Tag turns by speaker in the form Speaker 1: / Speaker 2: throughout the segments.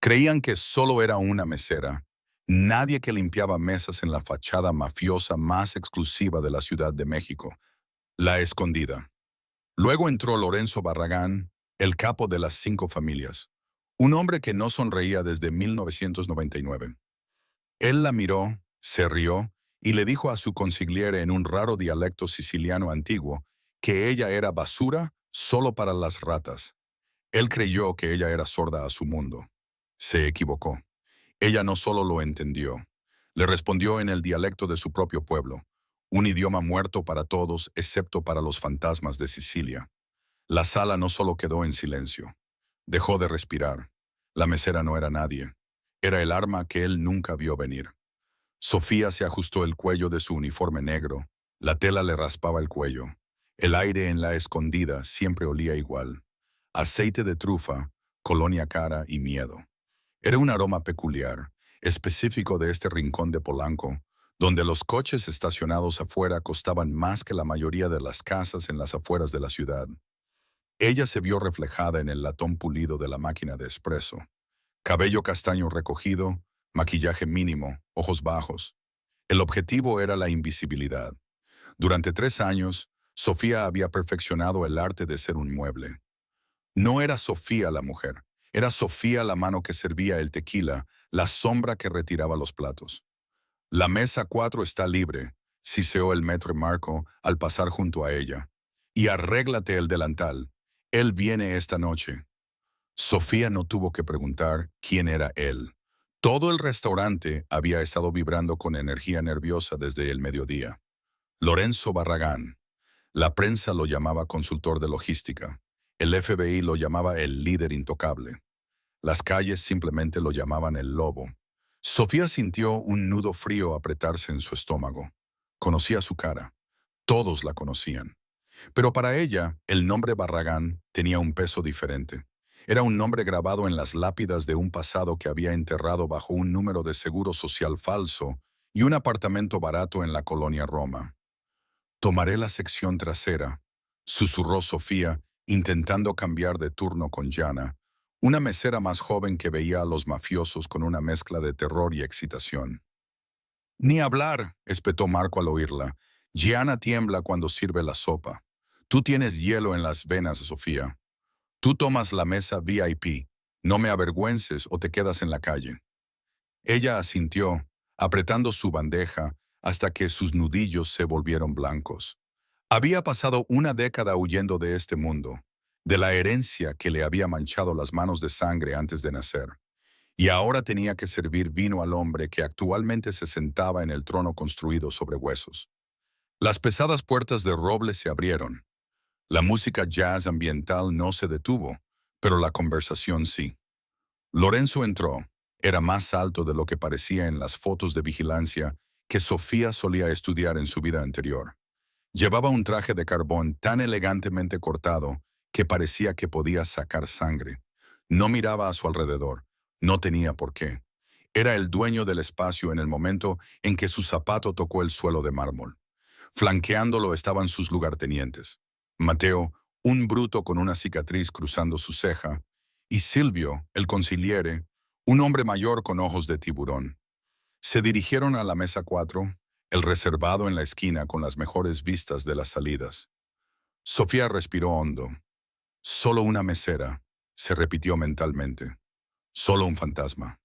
Speaker 1: Creían que solo era una mesera, nadie que limpiaba mesas en la fachada mafiosa más exclusiva de la Ciudad de México, La Escondida. Luego entró Lorenzo Barragán, el capo de las 5 familias, un hombre que no sonreía desde 1999. Él la miró, se rió y le dijo a su consigliere en un raro dialecto siciliano antiguo que ella era basura solo para las ratas. Él creyó que ella era sorda a su mundo. Se equivocó. Ella no solo lo entendió, le respondió en el dialecto de su propio pueblo, un idioma muerto para todos excepto para los fantasmas de Sicilia. La sala no solo quedó en silencio, dejó de respirar. La mesera no era nadie, era el arma que él nunca vio venir. Sofía se ajustó el cuello de su uniforme negro, la tela le raspaba el cuello. El aire en La Escondida siempre olía igual. Aceite de trufa, colonia cara y miedo. Era un aroma peculiar, específico de este rincón de Polanco, donde los coches estacionados afuera costaban más que la mayoría de las casas en las afueras de la ciudad. Ella se vio reflejada en el latón pulido de la máquina de espresso. Cabello castaño recogido, maquillaje mínimo, ojos bajos. El objetivo era la invisibilidad. Durante 3 años, Sofía había perfeccionado el arte de ser un mueble. No era Sofía la mujer, era Sofía la mano que servía el tequila, la sombra que retiraba los platos. La mesa 4 está libre, siseó el maître Marco al pasar junto a ella. Y arréglate el delantal. Él viene esta noche. Sofía no tuvo que preguntar quién era él. Todo el restaurante había estado vibrando con energía nerviosa desde el mediodía. Lorenzo Barragán. La prensa lo llamaba consultor de logística. El FBI lo llamaba el líder intocable. Las calles simplemente lo llamaban el lobo. Sofía sintió un nudo frío apretarse en su estómago. Conocía su cara. Todos la conocían. Pero para ella, el nombre Barragán tenía un peso diferente. Era un nombre grabado en las lápidas de un pasado que había enterrado bajo un número de seguro social falso y un apartamento barato en la colonia Roma. Tomaré la sección trasera, susurró Sofía, intentando cambiar de turno con Jana, una mesera más joven que veía a los mafiosos con una mezcla de terror y excitación. Ni hablar, espetó Marco al oírla. Gianna tiembla cuando sirve la sopa. Tú tienes hielo en las venas, Sofía. Tú tomas la mesa VIP. No me avergüences o te quedas en la calle. Ella asintió, apretando su bandeja hasta que sus nudillos se volvieron blancos. Había pasado una década huyendo de este mundo, de la herencia que le había manchado las manos de sangre antes de nacer, y ahora tenía que servir vino al hombre que actualmente se sentaba en el trono construido sobre huesos. Las pesadas puertas de roble se abrieron. La música jazz ambiental no se detuvo, pero la conversación sí. Lorenzo entró. Era más alto de lo que parecía en las fotos de vigilancia que Sofía solía estudiar en su vida anterior. Llevaba un traje de carbón tan elegantemente cortado que parecía que podía sacar sangre. No miraba a su alrededor. No tenía por qué. Era el dueño del espacio en el momento en que su zapato tocó el suelo de mármol. Flanqueándolo estaban sus lugartenientes. Mateo, un bruto con una cicatriz cruzando su ceja, y Silvio, el consigliere, un hombre mayor con ojos de tiburón. Se dirigieron a la mesa 4, el reservado en la esquina con las mejores vistas de las salidas. Sofía respiró hondo. Solo una mesera, se repitió mentalmente. Solo un fantasma.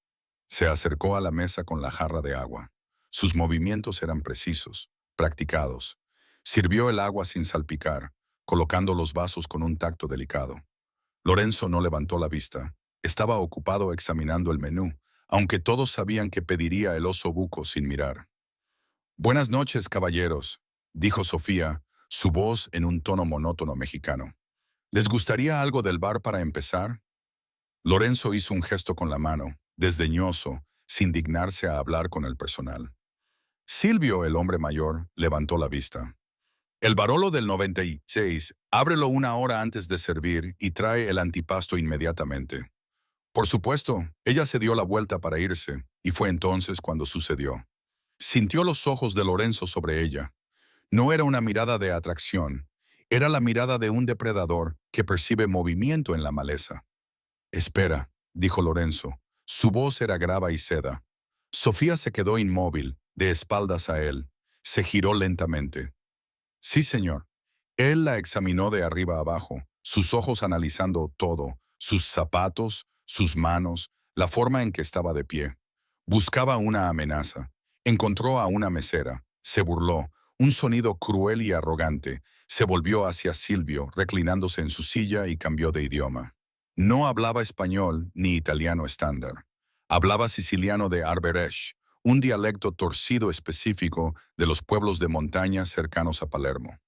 Speaker 1: Se acercó a la mesa con la jarra de agua. Sus movimientos eran precisos, practicados. Sirvió el agua sin salpicar, colocando los vasos con un tacto delicado. Lorenzo no levantó la vista. Estaba ocupado examinando el menú, aunque todos sabían que pediría el oso buco sin mirar. «Buenas noches, caballeros», dijo Sofía, su voz en un tono monótono mexicano. «¿Les gustaría algo del bar para empezar?» Lorenzo hizo un gesto con la mano, desdeñoso, sin dignarse a hablar con el personal. Silvio, el hombre mayor, levantó la vista. «El Barolo del 96, ábrelo 1 hora antes de servir y trae el antipasto inmediatamente». Por supuesto, ella se dio la vuelta para irse, y fue entonces cuando sucedió. Sintió los ojos de Lorenzo sobre ella. No era una mirada de atracción, era la mirada de un depredador que percibe movimiento en la maleza. «Espera», dijo Lorenzo, Su voz era grave y seda. Sofía se quedó inmóvil, de espaldas a él. Se giró lentamente. Sí, señor. Él la examinó de arriba a abajo, sus ojos analizando todo, sus zapatos, sus manos, la forma en que estaba de pie. Buscaba una amenaza. Encontró a una mesera. Se burló. Un sonido cruel y arrogante. Se volvió hacia Silvio, reclinándose en su silla y cambió de idioma. No hablaba español ni italiano estándar. Hablaba siciliano de Arberesh, un dialecto torcido específico de los pueblos de montaña cercanos a Palermo.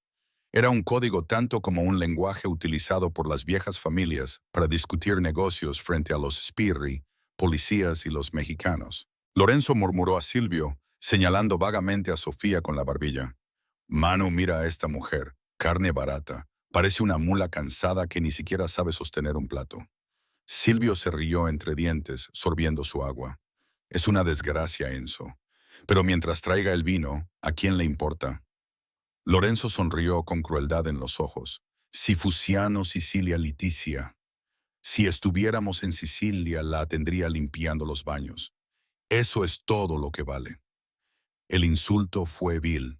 Speaker 1: Era un código tanto como un lenguaje utilizado por las viejas familias para discutir negocios frente a los spirri, policías y los mexicanos. Lorenzo murmuró a Silvio, señalando vagamente a Sofía con la barbilla. Manu, mira a esta mujer, carne barata. Parece una mula cansada que ni siquiera sabe sostener un plato. Silvio se rió entre dientes, sorbiendo su agua. Es una desgracia, Enzo. Pero mientras traiga el vino, ¿a quién le importa? Lorenzo sonrió con crueldad en los ojos. Sifusiano Sicilia liticia. Si estuviéramos en Sicilia, la tendría limpiando los baños. Eso es todo lo que vale. El insulto fue vil,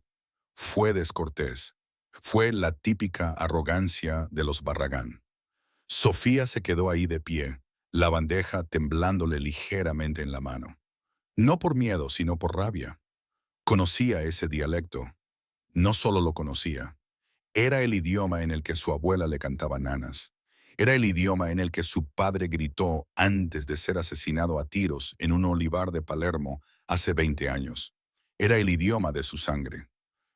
Speaker 1: fue descortés, fue la típica arrogancia de los Barragán. Sofía se quedó ahí de pie, la bandeja temblándole ligeramente en la mano. No por miedo, sino por rabia. Conocía ese dialecto. No solo lo conocía. Era el idioma en el que su abuela le cantaba nanas. Era el idioma en el que su padre gritó antes de ser asesinado a tiros en un olivar de Palermo hace 20 años. Era el idioma de su sangre.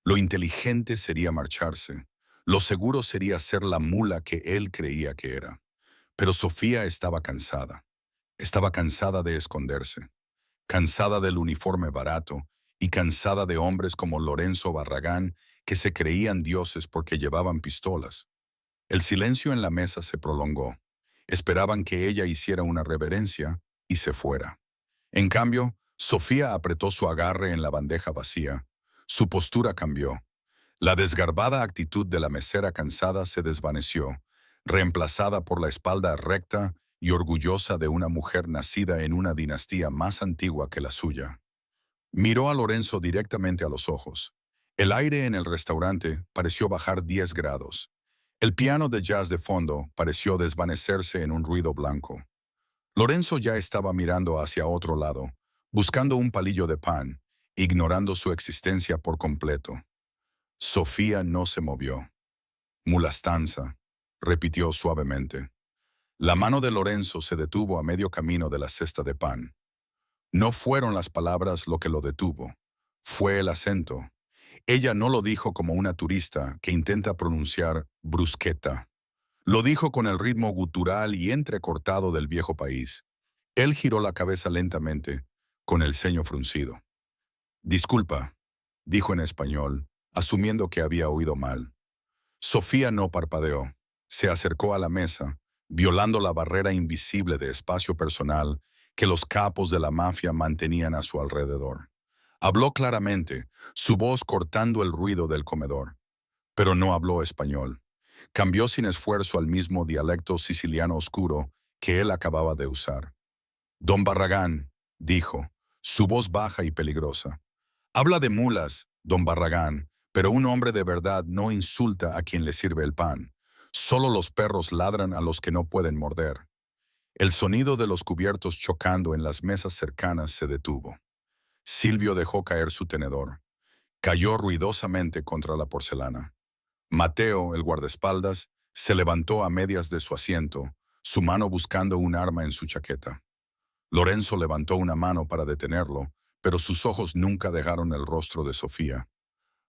Speaker 1: Lo inteligente sería marcharse. Lo seguro sería ser la mula que él creía que era. Pero Sofía estaba cansada. Estaba cansada de esconderse. Cansada del uniforme barato y cansada de hombres como Lorenzo Barragán que se creían dioses porque llevaban pistolas. El silencio en la mesa se prolongó. Esperaban que ella hiciera una reverencia y se fuera. En cambio, Sofía apretó su agarre en la bandeja vacía. Su postura cambió. La desgarbada actitud de la mesera cansada se desvaneció, reemplazada por la espalda recta y orgullosa de una mujer nacida en una dinastía más antigua que la suya. Miró a Lorenzo directamente a los ojos. El aire en el restaurante pareció bajar 10 grados. El piano de jazz de fondo pareció desvanecerse en un ruido blanco. Lorenzo ya estaba mirando hacia otro lado, buscando un palillo de pan, ignorando su existencia por completo. Sofía no se movió. Mulastanza, repitió suavemente. La mano de Lorenzo se detuvo a medio camino de la cesta de pan. No fueron las palabras lo que lo detuvo. Fue el acento. Ella no lo dijo como una turista que intenta pronunciar brusqueta. Lo dijo con el ritmo gutural y entrecortado del viejo país. Él giró la cabeza lentamente, con el ceño fruncido. Disculpa, dijo en español, asumiendo que había oído mal. Sofía no parpadeó. Se acercó a la mesa, violando la barrera invisible de espacio personal que los capos de la mafia mantenían a su alrededor. Habló claramente, su voz cortando el ruido del comedor. Pero no habló español. Cambió sin esfuerzo al mismo dialecto siciliano oscuro que él acababa de usar. Don Barragán, dijo, su voz baja y peligrosa. Habla de mulas, don Barragán, pero un hombre de verdad no insulta a quien le sirve el pan. Solo los perros ladran a los que no pueden morder. El sonido de los cubiertos chocando en las mesas cercanas se detuvo. Silvio dejó caer su tenedor. Cayó ruidosamente contra la porcelana. Mateo, el guardaespaldas, se levantó a medias de su asiento, su mano buscando un arma en su chaqueta. Lorenzo levantó una mano para detenerlo, pero sus ojos nunca dejaron el rostro de Sofía.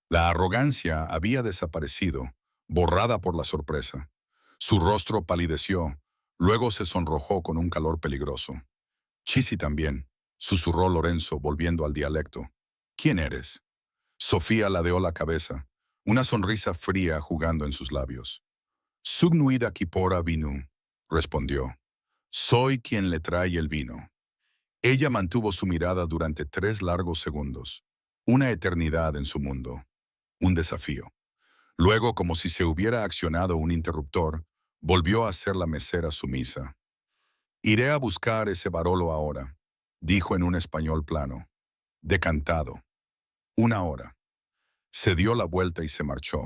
Speaker 1: La arrogancia había desaparecido, borrada por la sorpresa. Su rostro palideció, luego se sonrojó con un calor peligroso. Chisi también, susurró Lorenzo volviendo al dialecto. ¿Quién eres? Sofía ladeó la cabeza, una sonrisa fría jugando en sus labios. Sugnuida Kipora Vinu, respondió. Soy quien le trae el vino. Ella mantuvo su mirada durante 3 largos segundos, una eternidad en su mundo, un desafío. Luego, como si se hubiera accionado un interruptor, volvió a ser la mesera sumisa. Iré a buscar ese Barolo ahora, dijo en un español plano, decantado. 1 hora. Se dio la vuelta y se marchó.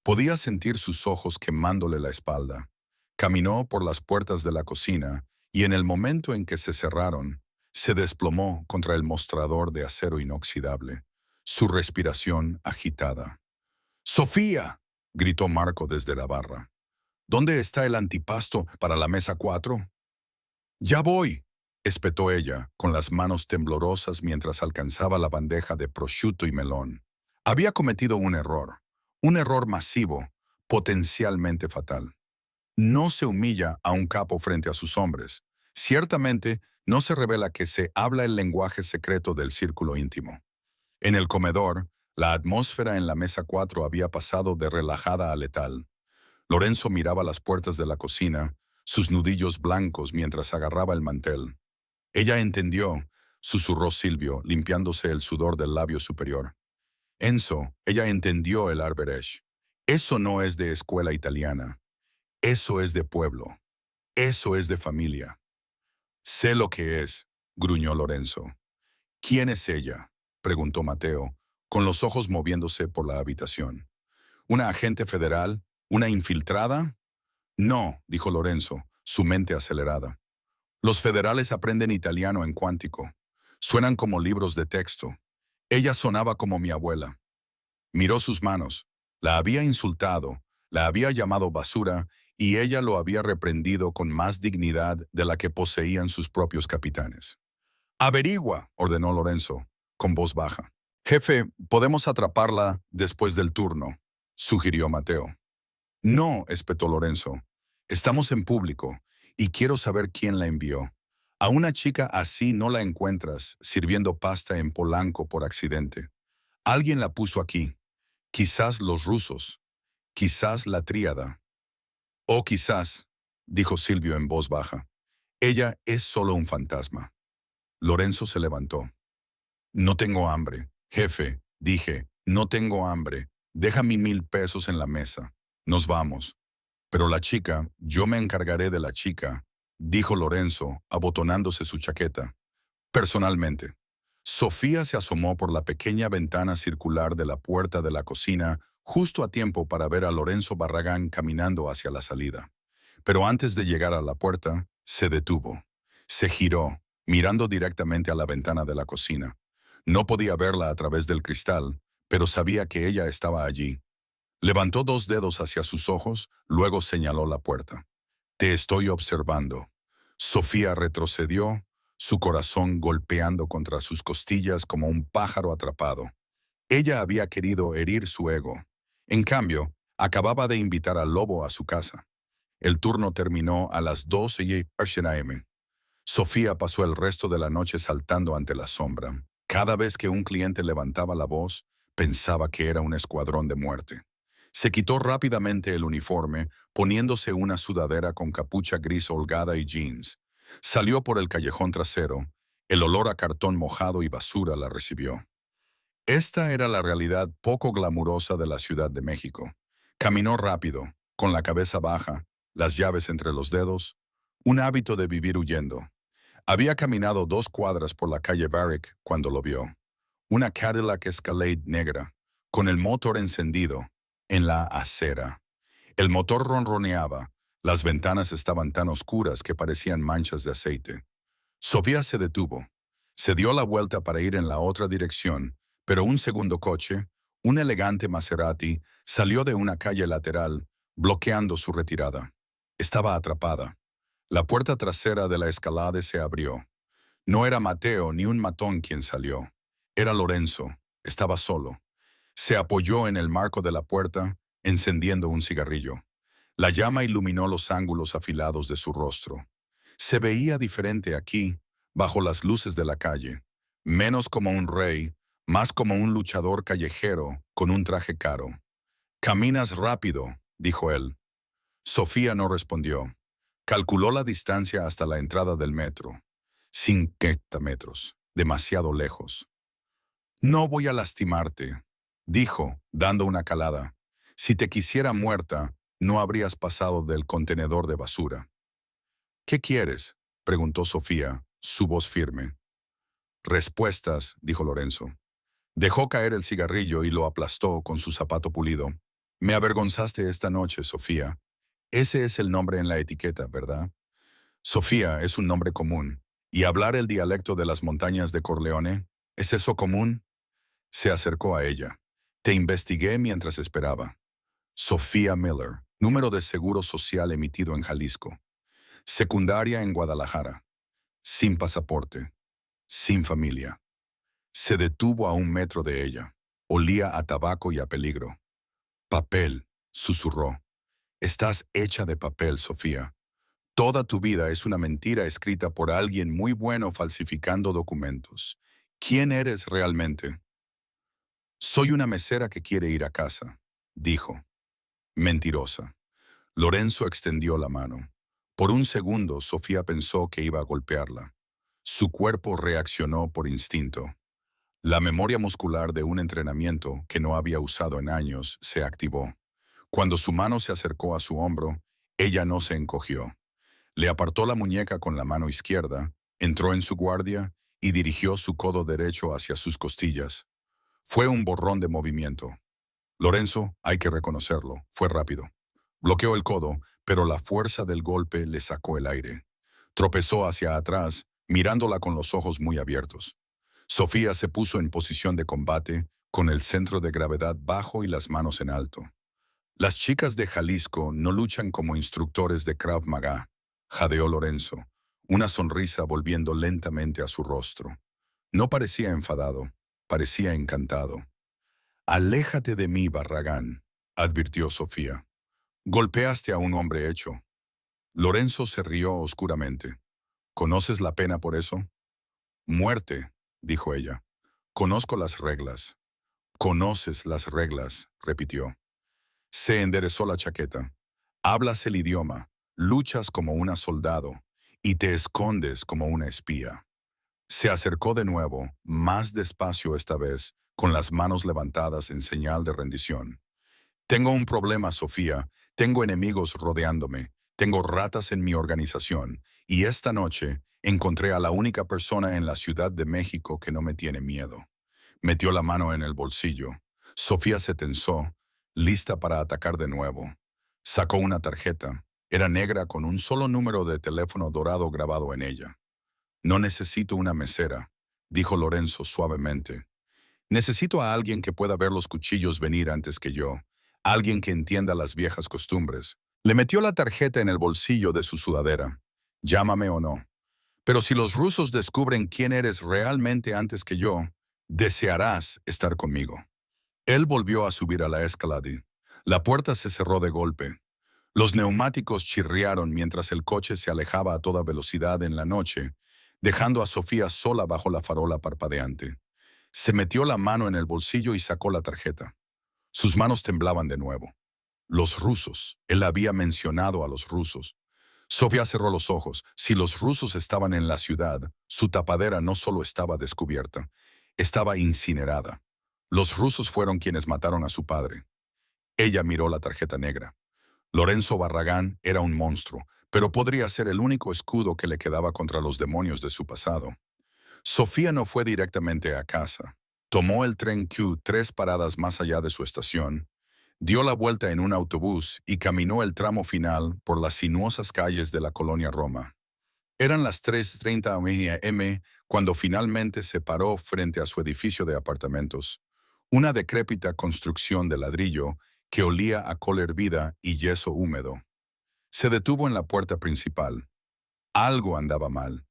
Speaker 1: Podía sentir sus ojos quemándole la espalda. Caminó por las puertas de la cocina y en el momento en que se cerraron, se desplomó contra el mostrador de acero inoxidable, su respiración agitada. ¡Sofía!, gritó Marco desde la barra. ¿Dónde está el antipasto para la mesa 4? Ya voy, espetó ella, con las manos temblorosas mientras alcanzaba la bandeja de prosciutto y melón. Había cometido un error masivo, potencialmente fatal. No se humilla a un capo frente a sus hombres. Ciertamente, no se revela que se habla el lenguaje secreto del círculo íntimo. En el comedor, la atmósfera en la mesa 4 había pasado de relajada a letal. Lorenzo miraba las puertas de la cocina, sus nudillos blancos mientras agarraba el mantel. Ella entendió, susurró Silvio, limpiándose el sudor del labio superior. Enzo, ella entendió el Arberesh. Eso no es de escuela italiana. Eso es de pueblo. Eso es de familia. Sé lo que es, gruñó Lorenzo. ¿Quién es ella?, preguntó Mateo, con los ojos moviéndose por la habitación. ¿Una agente federal? ¿Una infiltrada? No, dijo Lorenzo, su mente acelerada. Los federales aprenden italiano en cuántico. Suenan como libros de texto. Ella sonaba como mi abuela. Miró sus manos. La había insultado, la había llamado basura y ella lo había reprendido con más dignidad de la que poseían sus propios capitanes. «Averigua», ordenó Lorenzo, con voz baja. «Jefe, podemos atraparla después del turno», sugirió Mateo. «No», espetó Lorenzo. «Estamos en público y quiero saber quién la envió. A una chica así no la encuentras sirviendo pasta en Polanco por accidente. Alguien la puso aquí. Quizás los rusos. Quizás la tríada. O quizás», dijo Silvio en voz baja, «ella es solo un fantasma». Lorenzo se levantó. «No tengo hambre, jefe», dije, «no tengo hambre. Deja mi 1000 pesos en la mesa. Nos vamos». «Pero la chica, yo me encargaré de la chica», dijo Lorenzo, abotonándose su chaqueta. «Personalmente». Sofía se asomó por la pequeña ventana circular de la puerta de la cocina justo a tiempo para ver a Lorenzo Barragán caminando hacia la salida. Pero antes de llegar a la puerta, se detuvo. Se giró, mirando directamente a la ventana de la cocina. No podía verla a través del cristal, pero sabía que ella estaba allí. Levantó 2 dedos hacia sus ojos, luego señaló la puerta. «Te estoy observando». Sofía retrocedió, su corazón golpeando contra sus costillas como un pájaro atrapado. Ella había querido herir su ego. En cambio, acababa de invitar al lobo a su casa. El turno terminó a las 12:00 am. Sofía pasó el resto de la noche saltando ante la sombra. Cada vez que un cliente levantaba la voz, pensaba que era un escuadrón de muerte. Se quitó rápidamente el uniforme, poniéndose una sudadera con capucha gris holgada y jeans. Salió por el callejón trasero. El olor a cartón mojado y basura la recibió. Esta era la realidad poco glamurosa de la Ciudad de México. Caminó rápido, con la cabeza baja, las llaves entre los dedos, un hábito de vivir huyendo. Había caminado 2 cuadras por la calle Barrick cuando lo vio. Una Cadillac Escalade negra, con el motor encendido, en la acera. El motor ronroneaba, las ventanas estaban tan oscuras que parecían manchas de aceite. Sofía se detuvo. Se dio la vuelta para ir en la otra dirección, pero un segundo coche, un elegante Maserati, salió de una calle lateral, bloqueando su retirada. Estaba atrapada. La puerta trasera de la Escalade se abrió. No era Mateo ni un matón quien salió. Era Lorenzo. Estaba solo. Se apoyó en el marco de la puerta, encendiendo un cigarrillo. La llama iluminó los ángulos afilados de su rostro. Se veía diferente aquí, bajo las luces de la calle. Menos como un rey, más como un luchador callejero con un traje caro. «Caminas rápido», dijo él. Sofía no respondió. Calculó la distancia hasta la entrada del metro. 50 metros, demasiado lejos. «No voy a lastimarte», dijo, dando una calada. «Si te quisiera muerta, no habrías pasado del contenedor de basura». «¿Qué quieres?», preguntó Sofía, su voz firme. Respuestas, dijo Lorenzo. Dejó caer el cigarrillo y lo aplastó con su zapato pulido. Me avergonzaste esta noche, Sofía. Ese es el nombre en la etiqueta, ¿verdad? Sofía es un nombre común. ¿Y hablar el dialecto de las montañas de Corleone? ¿Es eso común? Se acercó a ella. Te investigué mientras esperaba. Sofía Miller, número de seguro social emitido en Jalisco. Secundaria en Guadalajara. Sin pasaporte. Sin familia. Se detuvo a 1 metro de ella. Olía a tabaco y a peligro. Papel, susurró. Estás hecha de papel, Sofía. Toda tu vida es una mentira escrita por alguien muy bueno falsificando documentos. ¿Quién eres realmente? Soy una mesera que quiere ir a casa, dijo. Mentirosa. Lorenzo extendió la mano. Por un segundo, Sofía pensó que iba a golpearla. Su cuerpo reaccionó por instinto. La memoria muscular de un entrenamiento que no había usado en años se activó. Cuando su mano se acercó a su hombro, ella no se encogió. Le apartó la muñeca con la mano izquierda, entró en su guardia y dirigió su codo derecho hacia sus costillas. Fue un borrón de movimiento. Lorenzo, hay que reconocerlo, fue rápido. Bloqueó el codo, pero la fuerza del golpe le sacó el aire. Tropezó hacia atrás, mirándola con los ojos muy abiertos. Sofía se puso en posición de combate, con el centro de gravedad bajo y las manos en alto. Las chicas de Jalisco no luchan como instructores de Krav Maga, jadeó Lorenzo, una sonrisa volviendo lentamente a su rostro. No parecía enfadado, parecía encantado. Aléjate de mí, Barragán, advirtió Sofía. Golpeaste a un hombre hecho. Lorenzo se rió oscuramente. ¿Conoces la pena por eso? Muerte, dijo ella. Conozco las reglas. Conoces las reglas, repitió. Se enderezó la chaqueta. Hablas el idioma, luchas como una soldado y te escondes como una espía. Se acercó de nuevo, más despacio esta vez, con las manos levantadas en señal de rendición. Tengo un problema, Sofía. Tengo enemigos rodeándome. Tengo ratas en mi organización. Y esta noche encontré a la única persona en la Ciudad de México que no me tiene miedo. Metió la mano en el bolsillo. Sofía se tensó, lista para atacar de nuevo. Sacó una tarjeta. Era negra con un solo número de teléfono dorado grabado en ella. No necesito una mesera, dijo Lorenzo suavemente. Necesito a alguien que pueda ver los cuchillos venir antes que yo. Alguien que entienda las viejas costumbres. Le metió la tarjeta en el bolsillo de su sudadera. Llámame o no. Pero si los rusos descubren quién eres realmente antes que yo, desearás estar conmigo. Él volvió a subir a la escalada. La puerta se cerró de golpe. Los neumáticos chirriaron mientras el coche se alejaba a toda velocidad en la noche, dejando a Sofía sola bajo la farola parpadeante. Se metió la mano en el bolsillo y sacó la tarjeta. Sus manos temblaban de nuevo. Los rusos. Él había mencionado a los rusos. Sofía cerró los ojos. Si los rusos estaban en la ciudad, su tapadera no solo estaba descubierta, estaba incinerada. Los rusos fueron quienes mataron a su padre. Ella miró la tarjeta negra. Lorenzo Barragán era un monstruo, pero podría ser el único escudo que le quedaba contra los demonios de su pasado. Sofía no fue directamente a casa. Tomó el tren Q 3 paradas más allá de su estación, dio la vuelta en un autobús y caminó el tramo final por las sinuosas calles de la colonia Roma. Eran las 3:30 am cuando finalmente se paró frente a su edificio de apartamentos, una decrépita construcción de ladrillo que olía a col hervida y yeso húmedo. Se detuvo en la puerta principal. Algo andaba mal.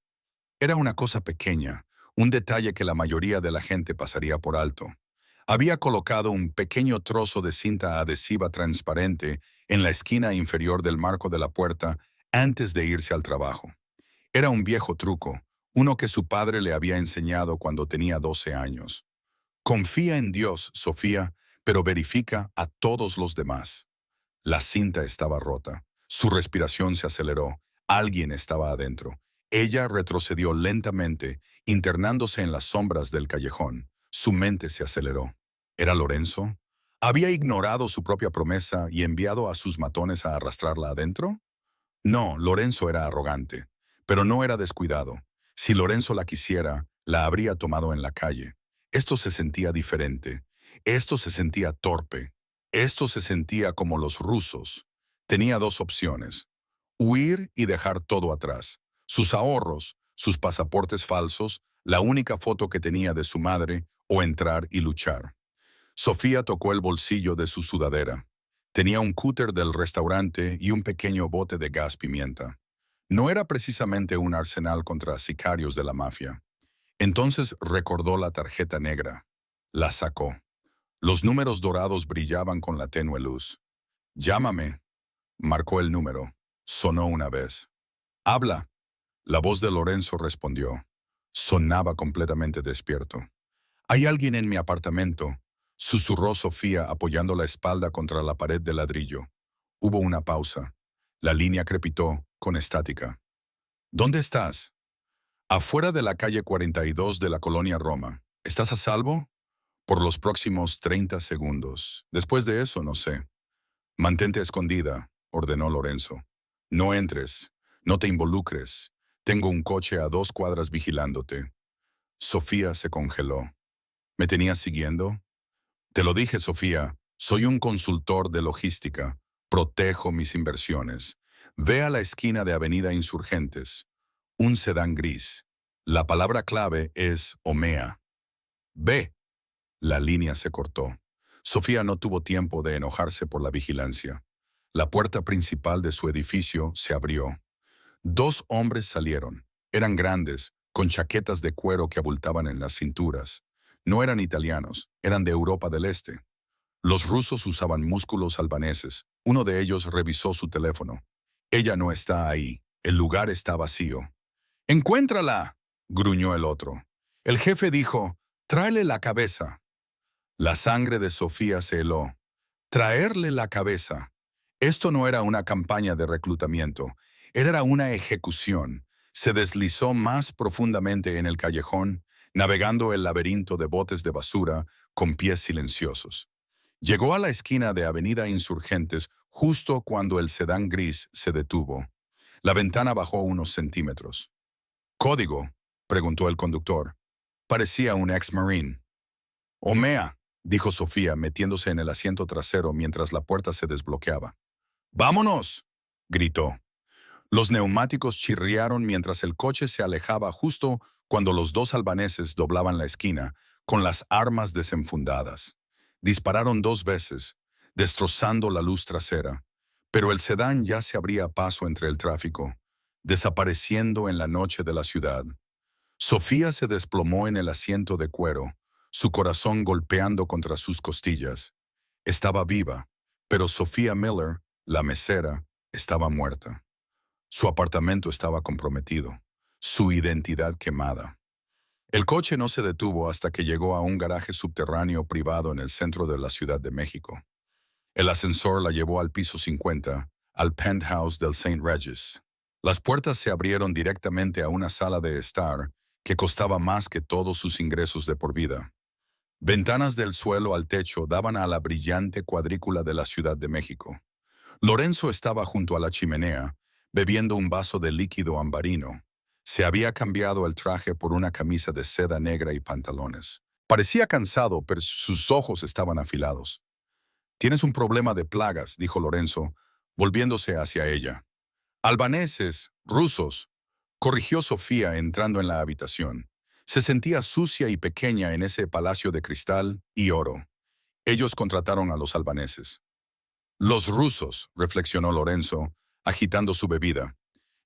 Speaker 1: Era una cosa pequeña, un detalle que la mayoría de la gente pasaría por alto. Había colocado un pequeño trozo de cinta adhesiva transparente en la esquina inferior del marco de la puerta antes de irse al trabajo. Era un viejo truco, uno que su padre le había enseñado cuando tenía 12 años. Confía en Dios, Sofía, pero verifica a todos los demás. La cinta estaba rota. Su respiración se aceleró. Alguien estaba adentro. Ella retrocedió lentamente, internándose en las sombras del callejón. Su mente se aceleró. ¿Era Lorenzo? ¿Había ignorado su propia promesa y enviado a sus matones a arrastrarla adentro? No, Lorenzo era arrogante, Pero no era descuidado. Si Lorenzo la quisiera, la habría tomado en la calle. Esto se sentía diferente. Esto se sentía torpe. Esto se sentía como los rusos. Tenía dos opciones: huir y dejar todo atrás. Sus ahorros, sus pasaportes falsos, la única foto que tenía de su madre, o entrar y luchar. Sofía tocó el bolsillo de su sudadera. Tenía un cúter del restaurante y un pequeño bote de gas pimienta. No era precisamente un arsenal contra sicarios de la mafia. Entonces recordó la tarjeta negra. La sacó. Los números dorados brillaban con la tenue luz. «Llámame», marcó el número. Sonó una vez. «Habla». La voz de Lorenzo respondió. Sonaba completamente despierto. «Hay alguien en mi apartamento», susurró Sofía apoyando la espalda contra la pared de ladrillo. Hubo una pausa. La línea crepitó, con estática. «¿Dónde estás?» «Afuera de la calle 42 de la colonia Roma. ¿Estás a salvo?» «Por los próximos 30 segundos. Después de eso, no sé». «Mantente escondida», ordenó Lorenzo. «No entres. No te involucres. Tengo un coche a 2 cuadras vigilándote». Sofía se congeló. «¿Me tenías siguiendo?» «Te lo dije, Sofía. Soy un consultor de logística. Protejo mis inversiones. Ve a la esquina de Avenida Insurgentes. Un sedán gris. La palabra clave es Omea. Ve». La línea se cortó. Sofía no tuvo tiempo de enojarse por la vigilancia. La puerta principal de su edificio se abrió. 2 hombres salieron. Eran grandes, con chaquetas de cuero que abultaban en las cinturas. No eran italianos, eran de Europa del Este. Los rusos usaban músculos albaneses. Uno de ellos revisó su teléfono. «Ella no está ahí. El lugar está vacío». «¡Encuéntrala!», gruñó el otro. El jefe dijo: «Tráele la cabeza». La sangre de Sofía se heló. Traerle la cabeza. Esto no era una campaña de reclutamiento, era una ejecución. Se deslizó más profundamente en el callejón, navegando el laberinto de botes de basura con pies silenciosos. Llegó a la esquina de Avenida Insurgentes justo cuando el sedán gris se detuvo. La ventana bajó unos centímetros. «¿Código?», preguntó el conductor. Parecía un ex-marine. «Omea», dijo Sofía metiéndose en el asiento trasero mientras la puerta se desbloqueaba. «¡Vámonos!», gritó. Los neumáticos chirriaron mientras el coche se alejaba justo cuando los 2 albaneses doblaban la esquina, con las armas desenfundadas. Dispararon 2 veces, destrozando la luz trasera, pero el sedán ya se abría paso entre el tráfico, desapareciendo en la noche de la ciudad. Sofía se desplomó en el asiento de cuero, su corazón golpeando contra sus costillas. Estaba viva, pero Sofía Miller, la mesera, estaba muerta. Su apartamento estaba comprometido, su identidad quemada. El coche no se detuvo hasta que llegó a un garaje subterráneo privado en el centro de la Ciudad de México. El ascensor la llevó al piso 50, al penthouse del St. Regis. Las puertas se abrieron directamente a una sala de estar que costaba más que todos sus ingresos de por vida. Ventanas del suelo al techo daban a la brillante cuadrícula de la Ciudad de México. Lorenzo estaba junto a la chimenea, bebiendo un vaso de líquido ambarino. Se había cambiado el traje por una camisa de seda negra y pantalones. Parecía cansado, pero sus ojos estaban afilados. «Tienes un problema de plagas», dijo Lorenzo, volviéndose hacia ella. «Albaneses, rusos», corrigió Sofía entrando en la habitación. Se sentía sucia y pequeña en ese palacio de cristal y oro. Ellos contrataron a los albaneses. «Los rusos», reflexionó Lorenzo, agitando su bebida,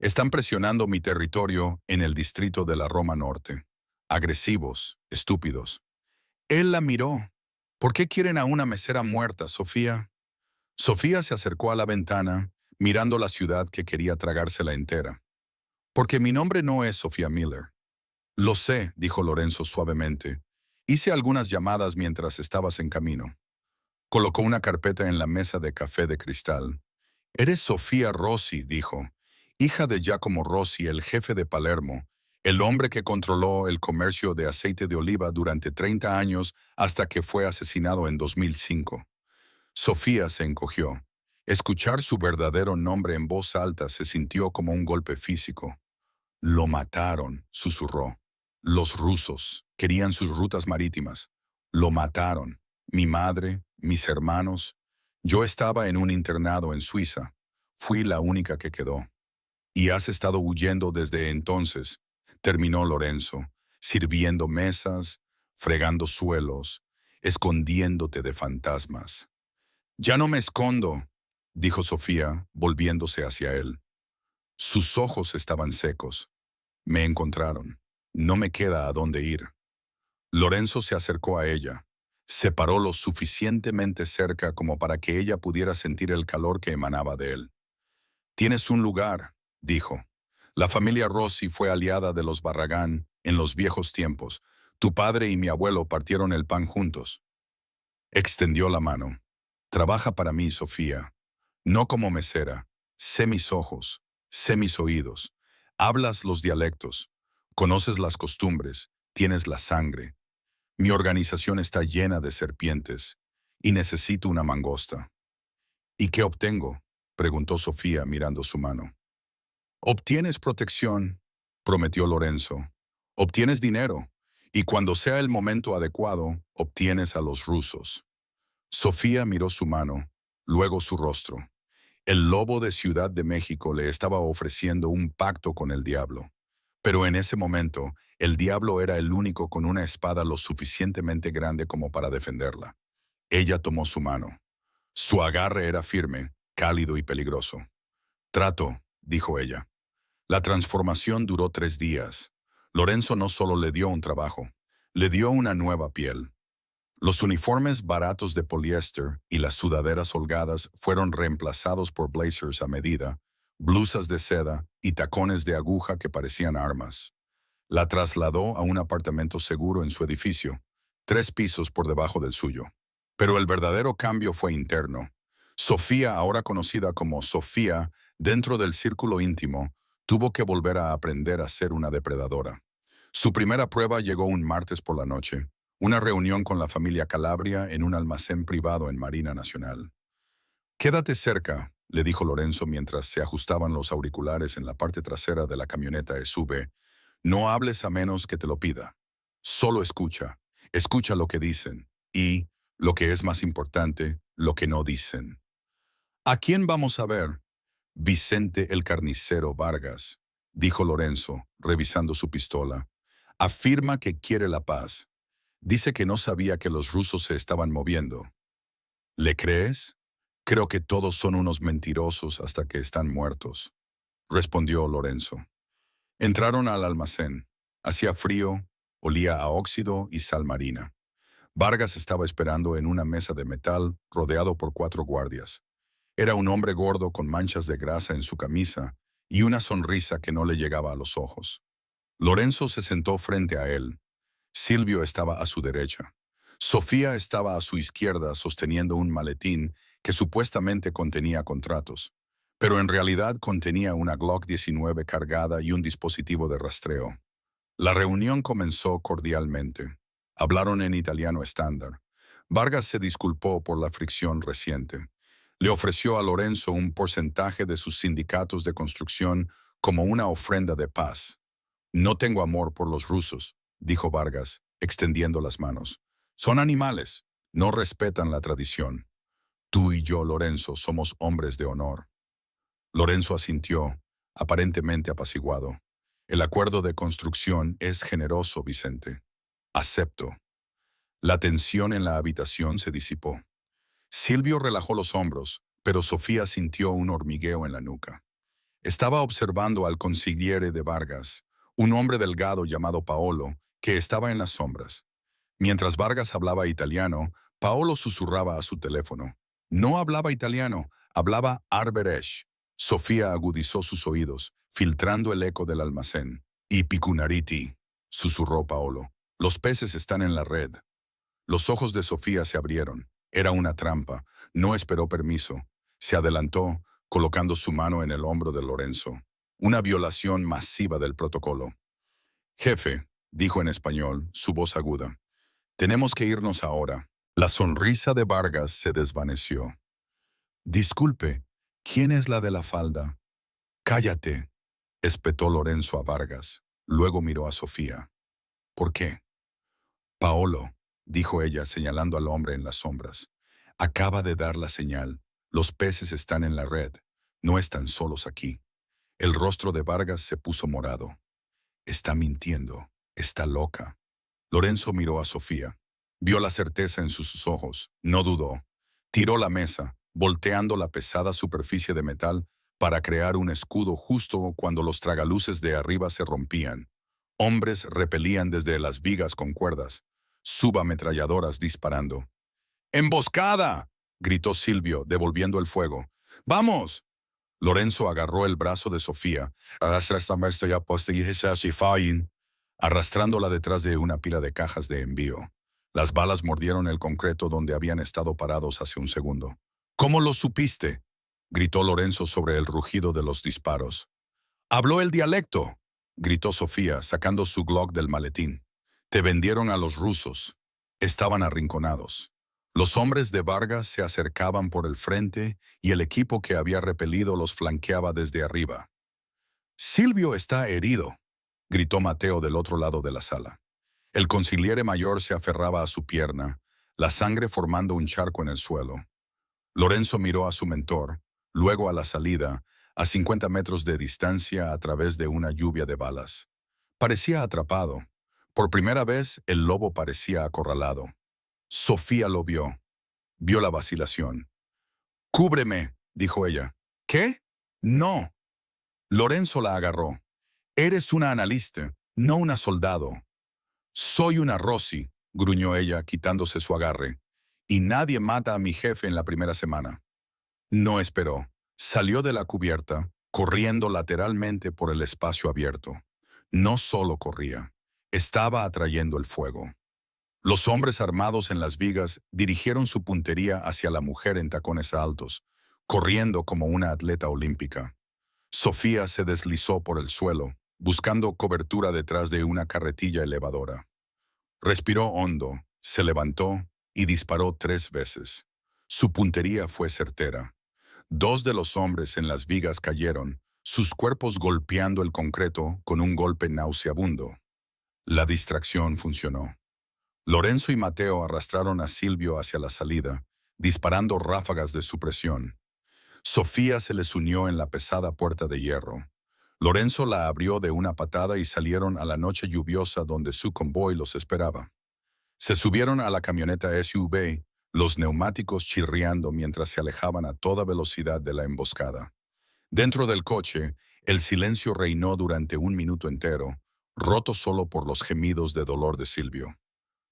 Speaker 1: «están presionando mi territorio en el distrito de la Roma Norte. Agresivos, estúpidos». Él la miró. «¿Por qué quieren a una mesera muerta, Sofía?» Sofía se acercó a la ventana, mirando la ciudad que quería tragársela entera. «Porque mi nombre no es Sofía Miller». «Lo sé», dijo Lorenzo suavemente. «Hice algunas llamadas mientras estabas en camino». Colocó una carpeta en la mesa de café de cristal. «Eres Sofía Rossi», dijo, «hija de Giacomo Rossi, el jefe de Palermo, el hombre que controló el comercio de aceite de oliva durante 30 años hasta que fue asesinado en 2005. Sofía se encogió. Escuchar su verdadero nombre en voz alta se sintió como un golpe físico. Lo mataron, susurró. Los rusos querían sus rutas marítimas. Lo mataron. Mi madre, mis hermanos. Yo estaba en un internado en Suiza. Fui la única que quedó. Y has estado huyendo desde entonces, terminó Lorenzo, sirviendo mesas, fregando suelos, escondiéndote de fantasmas. Ya no me escondo, dijo Sofía, volviéndose hacia él. Sus ojos estaban secos. Me encontraron. No me queda a dónde ir. Lorenzo se acercó a ella. Se paró lo suficientemente cerca como para que ella pudiera sentir el calor que emanaba de él. Tienes un lugar, dijo. La familia Rossi fue aliada de los Barragán en los viejos tiempos. Tu padre y mi abuelo partieron el pan juntos. Extendió la mano. Trabaja para mí, Sofía. No como mesera. Sé mis ojos, sé mis oídos. Hablas los dialectos, conoces las costumbres, tienes la sangre. Mi organización está llena de serpientes y necesito una mangosta. ¿Y qué obtengo?, preguntó Sofía mirando su mano. Obtienes protección, prometió Lorenzo. Obtienes dinero, y cuando sea el momento adecuado, obtienes a los rusos. Sofía miró su mano, luego su rostro. El lobo de Ciudad de México le estaba ofreciendo un pacto con el diablo. Pero en ese momento, el diablo era el único con una espada lo suficientemente grande como para defenderla. Ella tomó su mano. Su agarre era firme, cálido y peligroso. Trato, dijo ella. La transformación duró 3 días. Lorenzo no solo le dio un trabajo, le dio una nueva piel. Los uniformes baratos de poliéster y las sudaderas holgadas fueron reemplazados por blazers a medida, blusas de seda y tacones de aguja que parecían armas. La trasladó a un apartamento seguro en su edificio, 3 pisos por debajo del suyo. Pero el verdadero cambio fue interno. Sofía, ahora conocida como Sofía, dentro del círculo íntimo, tuvo que volver a aprender a ser una depredadora. Su primera prueba llegó un martes por la noche, una reunión con la familia Calabria en un almacén privado en Marina Nacional. Quédate cerca, le dijo Lorenzo mientras se ajustaban los auriculares en la parte trasera de la camioneta SUV. No hables a menos que te lo pida. Solo escucha. Escucha lo que dicen y, lo que es más importante, lo que no dicen. ¿A quién vamos a ver? Vicente el carnicero Vargas, dijo Lorenzo, revisando su pistola. Afirma que quiere la paz. Dice que no sabía que los rusos se estaban moviendo. ¿Le crees? Creo que todos son unos mentirosos hasta que están muertos, respondió Lorenzo. Entraron al almacén. Hacía frío, olía a óxido y sal marina. Vargas estaba esperando en una mesa de metal rodeado por 4 guardias. Era un hombre gordo con manchas de grasa en su camisa y una sonrisa que no le llegaba a los ojos. Lorenzo se sentó frente a él. Silvio estaba a su derecha. Sofía estaba a su izquierda sosteniendo un maletín que supuestamente contenía contratos, pero en realidad contenía una Glock 19 cargada y un dispositivo de rastreo. La reunión comenzó cordialmente. Hablaron en italiano estándar. Vargas se disculpó por la fricción reciente. Le ofreció a Lorenzo un porcentaje de sus sindicatos de construcción como una ofrenda de paz. No tengo amor por los rusos, dijo Vargas, extendiendo las manos. Son animales, no respetan la tradición. Tú y yo, Lorenzo, somos hombres de honor. Lorenzo asintió, aparentemente apaciguado. El acuerdo de construcción es generoso, Vicente. Acepto. La tensión en la habitación se disipó. Silvio relajó los hombros, pero Sofía sintió un hormigueo en la nuca. Estaba observando al consigliere de Vargas, un hombre delgado llamado Paolo, que estaba en las sombras. Mientras Vargas hablaba italiano, Paolo susurraba a su teléfono. No hablaba italiano, hablaba arberesh. Sofía agudizó sus oídos, filtrando el eco del almacén. Y picunariti, susurró Paolo. Los peces están en la red. Los ojos de Sofía se abrieron. Era una trampa. No esperó permiso. Se adelantó, colocando su mano en el hombro de Lorenzo. Una violación masiva del protocolo. Jefe, dijo en español, su voz aguda. Tenemos que irnos ahora. La sonrisa de Vargas se desvaneció. Disculpe, ¿quién es la de la falda? Cállate. espetó Lorenzo a Vargas. Luego miró a Sofía. ¿Por qué? Paolo, dijo ella señalando al hombre en las sombras. Acaba de dar la señal. Los peces están en la red. No están solos aquí. El rostro de Vargas se puso morado. Está mintiendo. Está loca. Lorenzo miró a Sofía. Vio la certeza en sus ojos. No dudó. Tiró la mesa, volteando la pesada superficie de metal para crear un escudo justo cuando los tragaluces de arriba se rompían. Hombres repelían desde las vigas con cuerdas, subametralladoras disparando. ¡Emboscada!, gritó Silvio, devolviendo el fuego. ¡Vamos! Lorenzo agarró el brazo de Sofía, arrastrándola detrás de una pila de cajas de envío. Las balas mordieron el concreto donde habían estado parados hace un segundo. ¿Cómo lo supiste?, gritó Lorenzo sobre el rugido de los disparos. «¡Habló el dialecto!», gritó Sofía, sacando su Glock del maletín. «Te vendieron a los rusos». Estaban arrinconados. Los hombres de Vargas se acercaban por el frente y el equipo que había repelido los flanqueaba desde arriba. «Silvio está herido», gritó Mateo del otro lado de la sala. El consigliere mayor se aferraba a su pierna, la sangre formando un charco en el suelo. Lorenzo miró a su mentor, luego a la salida, a 50 metros de distancia a través de una lluvia de balas. Parecía atrapado. Por primera vez, el lobo parecía acorralado. Sofía lo vio. Vio la vacilación. «Cúbreme», dijo ella. «¿Qué? No». Lorenzo la agarró. «Eres una analista, no una soldado». «Soy una Rossi», gruñó ella, quitándose su agarre. «Y nadie mata a mi jefe en la primera semana». No esperó. Salió de la cubierta, corriendo lateralmente por el espacio abierto. No solo corría, estaba atrayendo el fuego. Los hombres armados en las vigas dirigieron su puntería hacia la mujer en tacones altos, corriendo como una atleta olímpica. Sofía se deslizó por el suelo, buscando cobertura detrás de una carretilla elevadora. Respiró hondo, se levantó y disparó 3 veces. Su puntería fue certera. 2 de los hombres en las vigas cayeron, sus cuerpos golpeando el concreto con un golpe nauseabundo. La distracción funcionó. Lorenzo y Mateo arrastraron a Silvio hacia la salida, disparando ráfagas de supresión. Sofía se les unió en la pesada puerta de hierro. Lorenzo la abrió de una patada y salieron a la noche lluviosa donde su convoy los esperaba. Se subieron a la camioneta SUV, los neumáticos chirriando mientras se alejaban a toda velocidad de la emboscada. Dentro del coche, el silencio reinó durante 1 minuto entero, roto solo por los gemidos de dolor de Silvio.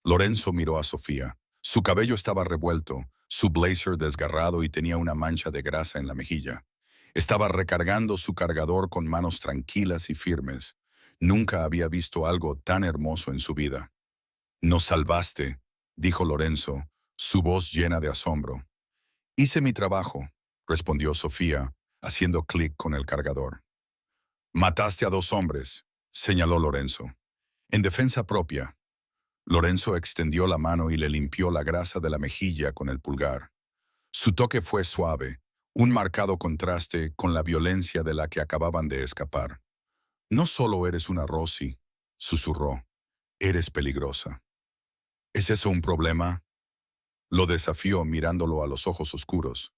Speaker 1: Lorenzo miró a Sofía. Su cabello estaba revuelto, su blazer desgarrado y tenía una mancha de grasa en la mejilla. Estaba recargando su cargador con manos tranquilas y firmes. Nunca había visto algo tan hermoso en su vida. «Nos salvaste», dijo Lorenzo, su voz llena de asombro. «Hice mi trabajo», respondió Sofía, haciendo clic con el cargador. «Mataste a 2 hombres», señaló Lorenzo. «En defensa propia». Lorenzo extendió la mano y le limpió la grasa de la mejilla con el pulgar. Su toque fue suave, un marcado contraste con la violencia de la que acababan de escapar. «No solo eres una Rossi», susurró. «Eres peligrosa». «¿Es eso un problema?», lo desafió mirándolo a los ojos oscuros.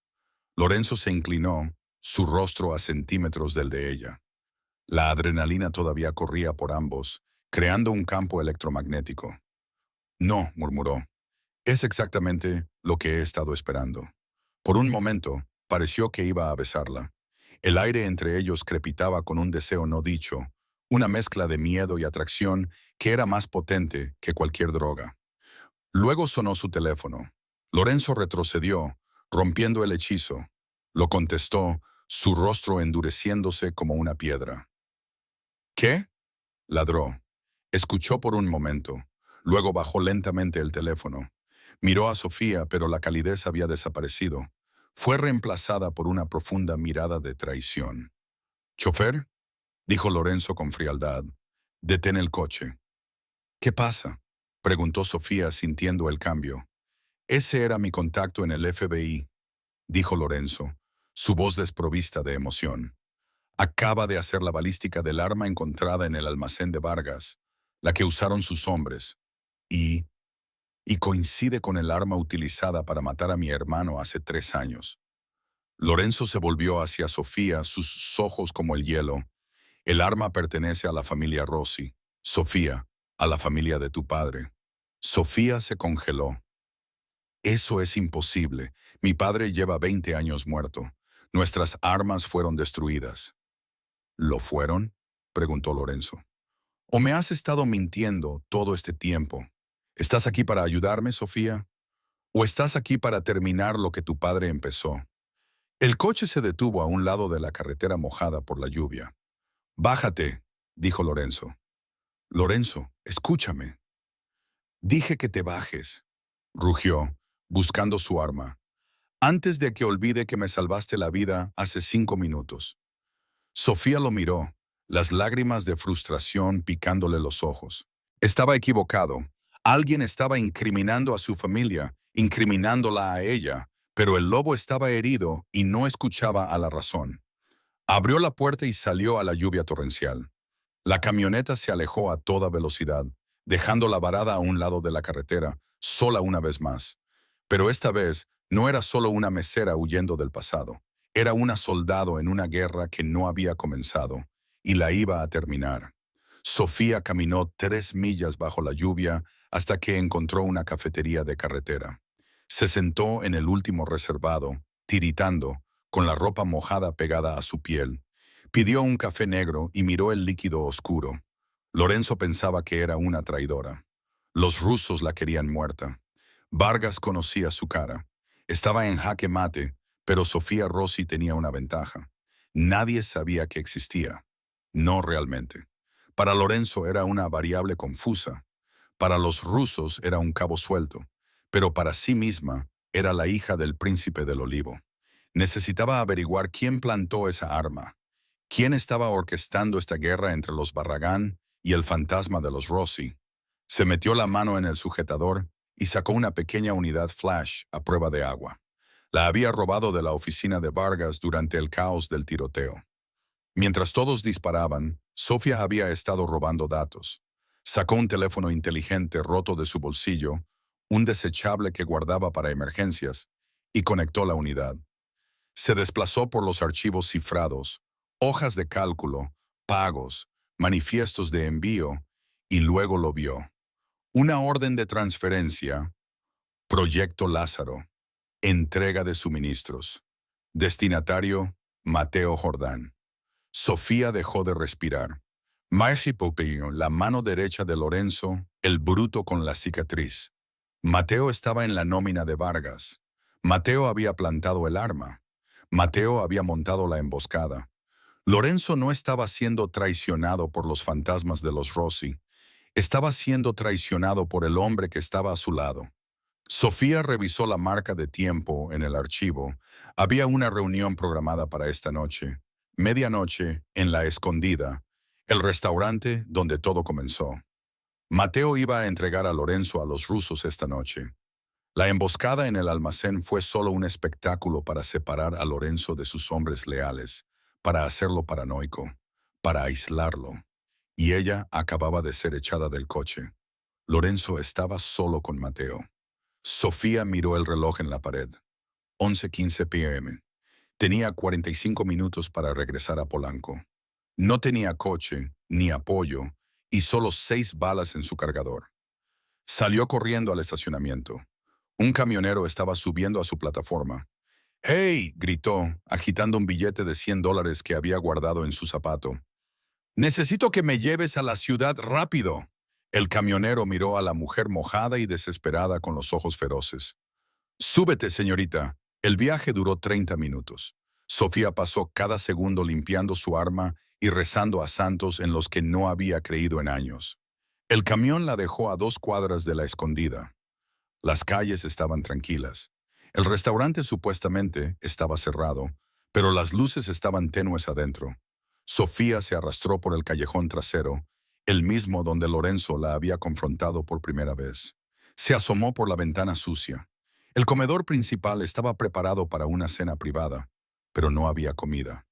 Speaker 1: Lorenzo se inclinó, su rostro a centímetros del de ella. La adrenalina todavía corría por ambos, creando un campo electromagnético. «No», murmuró. «Es exactamente lo que he estado esperando». Por un momento, pareció que iba a besarla. El aire entre ellos crepitaba con un deseo no dicho, una mezcla de miedo y atracción que era más potente que cualquier droga. Luego sonó su teléfono. Lorenzo retrocedió, rompiendo el hechizo. Lo contestó, su rostro endureciéndose como una piedra. «¿Qué?», ladró. Escuchó por un momento. Luego bajó lentamente el teléfono. Miró a Sofía, pero la calidez había desaparecido. Fue reemplazada por una profunda mirada de traición. «¿Chofer?», dijo Lorenzo con frialdad. «Detén el coche». «¿Qué pasa?», preguntó Sofía sintiendo el cambio. «Ese era mi contacto en el FBI», dijo Lorenzo, su voz desprovista de emoción. Acaba de hacer la balística del arma encontrada en el almacén de Vargas, la que usaron sus hombres, y, y coincide con el arma utilizada para matar a mi hermano hace 3 años. Lorenzo se volvió hacia Sofía, sus ojos como el hielo. El arma pertenece a la familia Rossi. Sofía, a la familia de tu padre. Sofía se congeló. Eso es imposible. Mi padre lleva 20 años muerto. Nuestras armas fueron destruidas. ¿Lo fueron? Preguntó Lorenzo. ¿O me has estado mintiendo todo este tiempo? ¿Estás aquí para ayudarme, Sofía? ¿O estás aquí para terminar lo que tu padre empezó? El coche se detuvo a un lado de la carretera mojada por la lluvia. Bájate, dijo Lorenzo. Lorenzo, escúchame. Dije que te bajes, rugió, buscando su arma, antes de que olvide que me salvaste la vida hace 5 minutos. Sofía lo miró, las lágrimas de frustración picándole los ojos. Estaba equivocado. Alguien estaba incriminando a su familia, incriminándola a ella, pero el lobo estaba herido y no escuchaba a la razón. Abrió la puerta y salió a la lluvia torrencial. La camioneta se alejó a toda velocidad, dejándola varada a un lado de la carretera, sola una vez más. Pero esta vez no era solo una mesera huyendo del pasado. Era una soldado en una guerra que no había comenzado y la iba a terminar. Sofía caminó 3 millas bajo la lluvia hasta que encontró una cafetería de carretera. Se sentó en el último reservado, tiritando, con la ropa mojada pegada a su piel. Pidió un café negro y miró el líquido oscuro. Lorenzo pensaba que era una traidora. Los rusos la querían muerta. Vargas conocía su cara. Estaba en jaque mate, pero Sofía Rossi tenía una ventaja. Nadie sabía que existía. No realmente. Para Lorenzo era una variable confusa. Para los rusos era un cabo suelto. Pero para sí misma era la hija del príncipe del Olivo. Necesitaba averiguar quién plantó esa arma. ¿Quién estaba orquestando esta guerra entre los Barragán y el fantasma de los Rossi? Se metió la mano en el sujetador y sacó una pequeña unidad flash a prueba de agua. La había robado de la oficina de Vargas durante el caos del tiroteo. Mientras todos disparaban, Sofía había estado robando datos. Sacó un teléfono inteligente roto de su bolsillo, un desechable que guardaba para emergencias, y conectó la unidad. Se desplazó por los archivos cifrados, hojas de cálculo, pagos, manifiestos de envío, y luego lo vio. Una orden de transferencia, Proyecto Lázaro, entrega de suministros. Destinatario, Mateo Jordán. Sofía dejó de respirar. Marcy Popillo, la mano derecha de Lorenzo, el bruto con la cicatriz. Mateo estaba en la nómina de Vargas. Mateo había plantado el arma. Mateo había montado la emboscada. Lorenzo no estaba siendo traicionado por los fantasmas de los Rossi. Estaba siendo traicionado por el hombre que estaba a su lado. Sofía revisó la marca de tiempo en el archivo. Había una reunión programada para esta noche. Medianoche, en La Escondida, el restaurante donde todo comenzó. Mateo iba a entregar a Lorenzo a los rusos esta noche. La emboscada en el almacén fue solo un espectáculo para separar a Lorenzo de sus hombres leales, para hacerlo paranoico, para aislarlo. Y ella acababa de ser echada del coche. Lorenzo estaba solo con Mateo. Sofía miró el reloj en la pared. 11:15 p.m. Tenía 45 minutos para regresar a Polanco. No tenía coche, ni apoyo, y solo 6 balas en su cargador. Salió corriendo al estacionamiento. Un camionero estaba subiendo a su plataforma. ¡Hey! Gritó, agitando un billete de $100 que había guardado en su zapato. Necesito que me lleves a la ciudad rápido. El camionero miró a la mujer mojada y desesperada con los ojos feroces. Súbete, señorita. El viaje duró 30 minutos. Sofía pasó cada segundo limpiando su arma y rezando a santos en los que no había creído en años. El camión la dejó a 2 cuadras de La Escondida. Las calles estaban tranquilas. El restaurante supuestamente estaba cerrado, pero las luces estaban tenues adentro. Sofía se arrastró por el callejón trasero, el mismo donde Lorenzo la había confrontado por primera vez. Se asomó por la ventana sucia. El comedor principal estaba preparado para una cena privada, pero no había comida.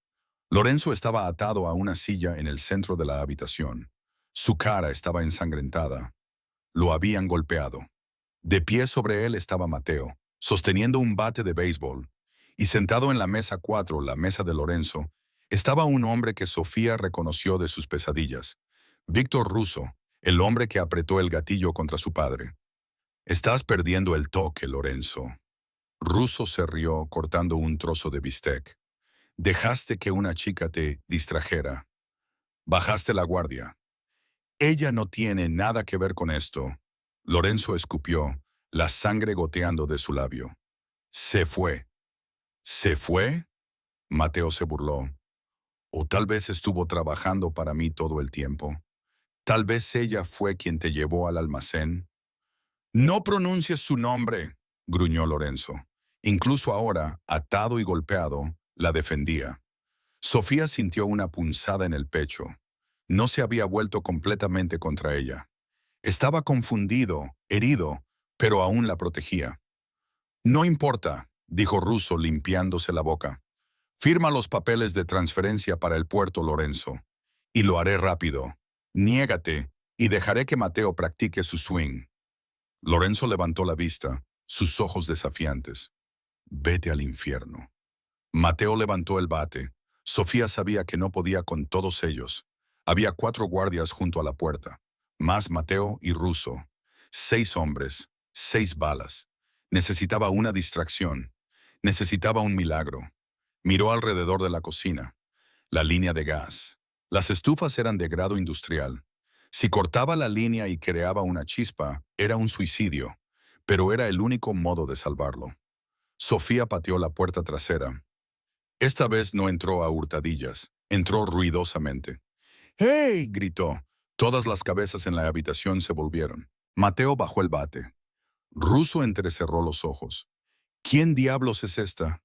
Speaker 1: Lorenzo estaba atado a una silla en el centro de la habitación. Su cara estaba ensangrentada. Lo habían golpeado. De pie sobre él estaba Mateo, sosteniendo un bate de béisbol. Y sentado en la mesa 4, la mesa de Lorenzo, estaba un hombre que Sofía reconoció de sus pesadillas. Víctor Russo, el hombre que apretó el gatillo contra su padre. Estás perdiendo el toque, Lorenzo. Russo se rió cortando un trozo de bistec. Dejaste que una chica te distrajera. Bajaste la guardia. Ella no tiene nada que ver con esto. Lorenzo escupió, la sangre goteando de su labio. Se fue. ¿Se fue? Mateo se burló. O tal vez estuvo trabajando para mí todo el tiempo. Tal vez ella fue quien te llevó al almacén. No pronuncies su nombre, gruñó Lorenzo. Incluso ahora, atado y golpeado, la defendía. Sofía sintió una punzada en el pecho. No se había vuelto completamente contra ella. Estaba confundido, herido, pero aún la protegía. No importa, dijo Russo limpiándose la boca. Firma los papeles de transferencia para el puerto, Lorenzo. Y lo haré rápido. Niégate y dejaré que Mateo practique su swing. Lorenzo levantó la vista, sus ojos desafiantes. Vete al infierno. Mateo levantó el bate. Sofía sabía que no podía con todos ellos. Había 4 guardias junto a la puerta, más Mateo y Russo. 6 hombres, 6 balas. Necesitaba una distracción. Necesitaba un milagro. Miró alrededor de la cocina. La línea de gas. Las estufas eran de grado industrial. Si cortaba la línea y creaba una chispa, era un suicidio, pero era el único modo de salvarlo. Sofía pateó la puerta trasera. Esta vez no entró a hurtadillas, entró ruidosamente. ¡Hey! Gritó. Todas las cabezas en la habitación se volvieron. Mateo bajó el bate. Russo entrecerró los ojos. ¿Quién diablos es esta?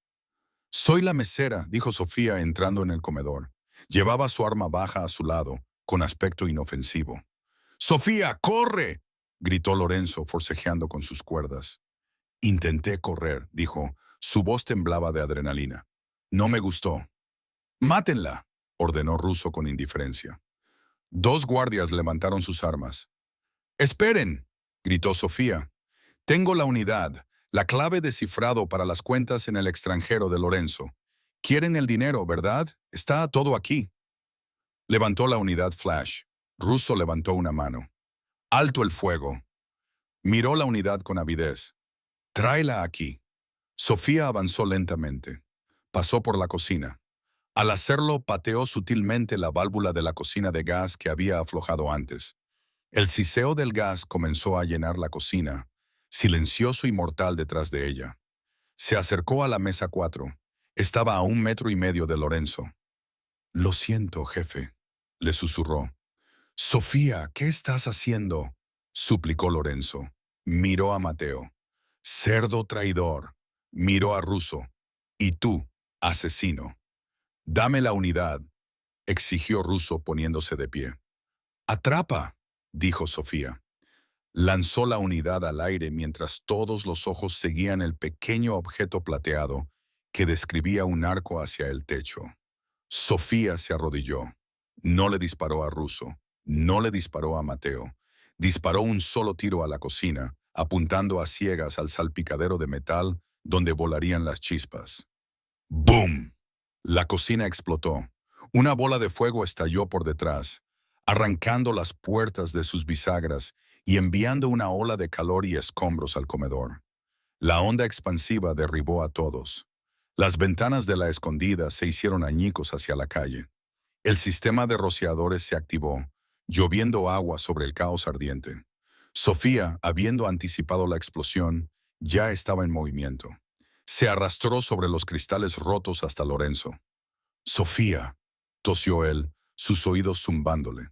Speaker 1: Soy la mesera, dijo Sofía entrando en el comedor. Llevaba su arma baja a su lado, con aspecto inofensivo. ¡Sofía, corre! Gritó Lorenzo, forcejeando con sus cuerdas. Intenté correr, dijo. Su voz temblaba de adrenalina. No me gustó. ¡Mátenla!, ordenó Russo con indiferencia. 2 guardias levantaron sus armas. ¡Esperen!, gritó Sofía. Tengo la unidad, la clave de cifrado para las cuentas en el extranjero de Lorenzo. Quieren el dinero, ¿verdad? Está todo aquí. Levantó la unidad Flash. Russo levantó una mano. ¡Alto el fuego! Miró la unidad con avidez. Tráela aquí. Sofía avanzó lentamente. Pasó por la cocina. Al hacerlo, pateó sutilmente la válvula de la cocina de gas que había aflojado antes. El siseo del gas comenzó a llenar la cocina, silencioso y mortal detrás de ella. Se acercó a la mesa 4. Estaba a 1,5 metros de Lorenzo. «Lo siento, jefe», le susurró. «Sofía, ¿qué estás haciendo?», suplicó Lorenzo. Miró a Mateo. «Cerdo traidor». Miró a Russo. «Y tú, asesino». «Dame la unidad», exigió Russo poniéndose de pie. «Atrapa», dijo Sofía. Lanzó la unidad al aire mientras todos los ojos seguían el pequeño objeto plateado que describía un arco hacia el techo. Sofía se arrodilló. No le disparó a Russo. No le disparó a Mateo. Disparó un solo tiro a la cocina, apuntando a ciegas al salpicadero de metal donde volarían las chispas. ¡Bum! La cocina explotó. Una bola de fuego estalló por detrás, arrancando las puertas de sus bisagras y enviando una ola de calor y escombros al comedor. La onda expansiva derribó a todos. Las ventanas de la escondida se hicieron añicos hacia la calle. El sistema de rociadores se activó, lloviendo agua sobre el caos ardiente. Sofía, habiendo anticipado la explosión, ya estaba en movimiento. Se arrastró sobre los cristales rotos hasta Lorenzo. «Sofía», tosió él, sus oídos zumbándole.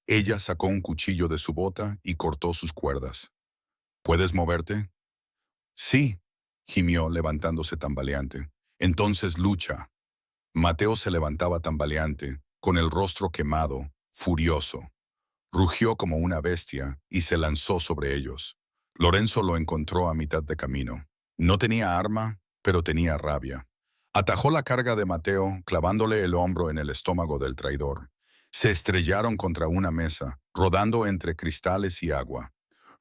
Speaker 1: Ella sacó un cuchillo de su bota y cortó sus cuerdas. «¿Puedes moverte?» «Sí», gimió levantándose tambaleante. «Entonces lucha». Mateo se levantaba tambaleante, con el rostro quemado, furioso. Rugió como una bestia y se lanzó sobre ellos. Lorenzo lo encontró a mitad de camino. No tenía arma, pero tenía rabia. Atajó la carga de Mateo, clavándole el hombro en el estómago del traidor. Se estrellaron contra una mesa, rodando entre cristales y agua.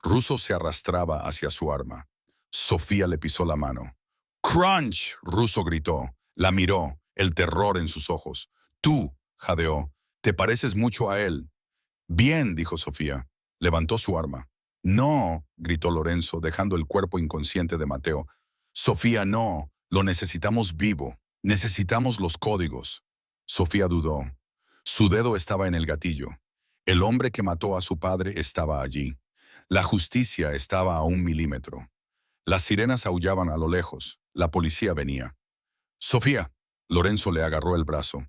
Speaker 1: Russo se arrastraba hacia su arma. Sofía le pisó la mano. ¡Crunch! Russo gritó. La miró, el terror en sus ojos. Tú, jadeó, te pareces mucho a él. Bien, dijo Sofía. Levantó su arma. No, gritó Lorenzo, dejando el cuerpo inconsciente de Mateo. Sofía, no. Lo necesitamos vivo. Necesitamos los códigos. Sofía dudó. Su dedo estaba en el gatillo. El hombre que mató a su padre estaba allí. La justicia estaba a 1 milímetro. Las sirenas aullaban a lo lejos. La policía venía. Sofía, Lorenzo le agarró el brazo.